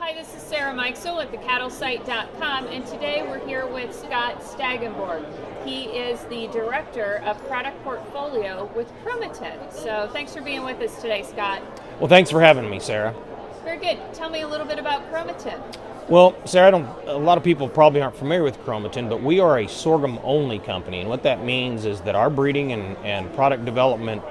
Hi, this is Sarah Mikesell at thecattlesite.com, and today we're here with Scott Staggenborg. He is the Director of Product Portfolio with Chromatin. So thanks for being with us today, Scott. Well, thanks for having me, Sarah. Very good. Tell me a little bit about Chromatin. Well, Sarah, a lot of people probably aren't familiar with Chromatin, but we are a sorghum-only company, and what that means is that our breeding and product development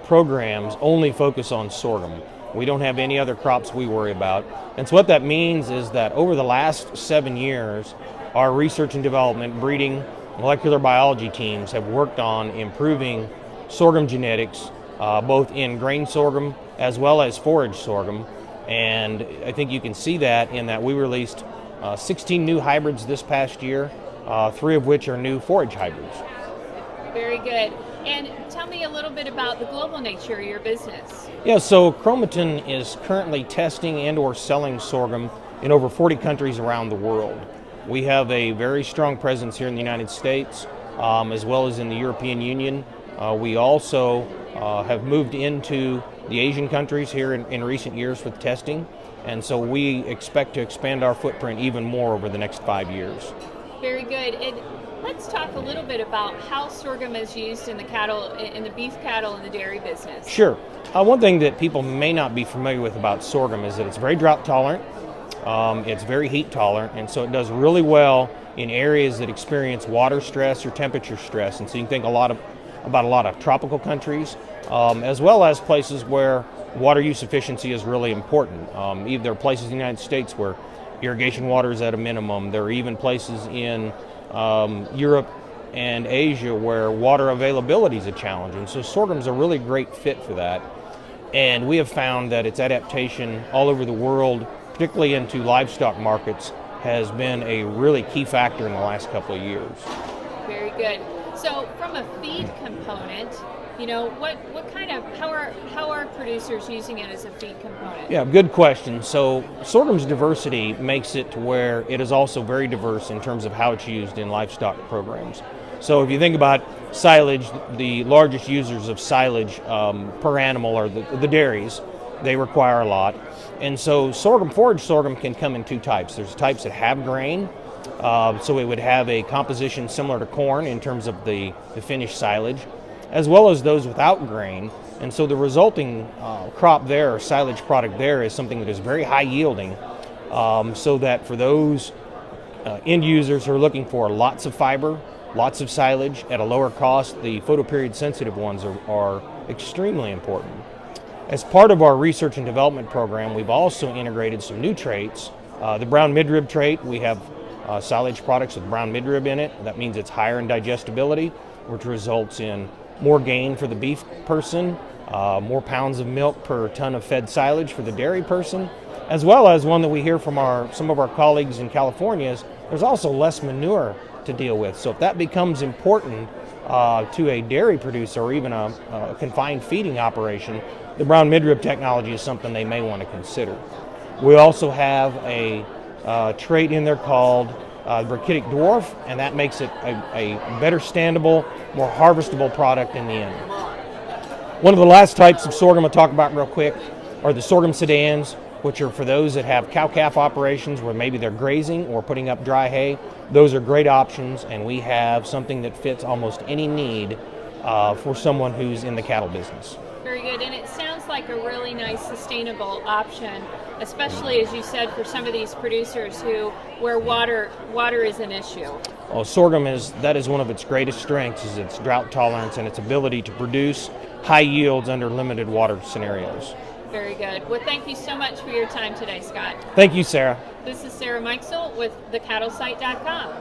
programs only focus on sorghum. We don't have any other crops we worry about. And so what that means is that over the last 7 years, our research and development, breeding, molecular biology teams have worked on improving sorghum genetics, both in grain sorghum as well as forage sorghum. And I think you can see that in that we released 16 new hybrids this past year, 3 of which are new forage hybrids. Very good. And tell me a little bit about the global nature of your business. Yeah, so Chromatin is currently testing and or selling sorghum in over 40 countries around the world. We have a very strong presence here in the United States, as well as in the European Union. We also have moved into the Asian countries here in recent years with testing, and so we expect to expand our footprint even more over the next 5 years. Very good. And let's talk a little bit about how sorghum is used in the cattle, in the beef cattle and the dairy business. Sure. One thing that people may not be familiar with about sorghum is that it's very drought tolerant, it's very heat tolerant, and so it does really well in areas that experience water stress or temperature stress. And so you can think about a lot of tropical countries, as well as places where water use efficiency is really important. There are places in the United States where irrigation water is at a minimum. There are even places in Europe and Asia where water availability is a challenge, and so sorghum's a really great fit for that. And we have found that its adaptation all over the world, particularly into livestock markets, has been a really key factor in the last couple of years. Very good. So from a feed component, how are producers using it as a feed component? Yeah, good question. So sorghum's diversity makes it to where it is also very diverse in terms of how it's used in livestock programs. So if you think about silage, the largest users of silage per animal are the dairies. They require a lot. And so forage sorghum can come in 2 types. There's types that have grain, so it would have a composition similar to corn in terms of the finished silage, as well as those without grain. And so the resulting crop there, or silage product there, is something that is very high yielding, so that for those end users who are looking for lots of fiber, lots of silage at a lower cost, the photoperiod sensitive ones are extremely important. As part of our research and development program, we've also integrated some new traits. The brown midrib trait, we have silage products with brown midrib in it. That means it's higher in digestibility, which results in more gain for the beef person, more pounds of milk per ton of fed silage for the dairy person, as well as one that we hear from some of our colleagues in California is there's also less manure to deal with. So if that becomes important to a dairy producer or even a confined feeding operation, the brown midrib technology is something they may want to consider. We also have a trait in there called brachytic dwarf, and that makes it a better standable, more harvestable product in the end. One of the last types of sorghum I'll talk about real quick are the sorghum sedans, which are for those that have cow-calf operations where maybe they're grazing or putting up dry hay. Those are great options, and we have something that fits almost any need for someone who's in the cattle business. Very good, and it sounds like a really nice sustainable option, especially as you said for some of these producers where water is an issue. Well, sorghum is one of its greatest strengths is its drought tolerance and its ability to produce high yields under limited water scenarios. Very good. Well, thank you so much for your time today, Scott. Thank you, Sarah. This is Sarah Mikesell with thecattlesite.com.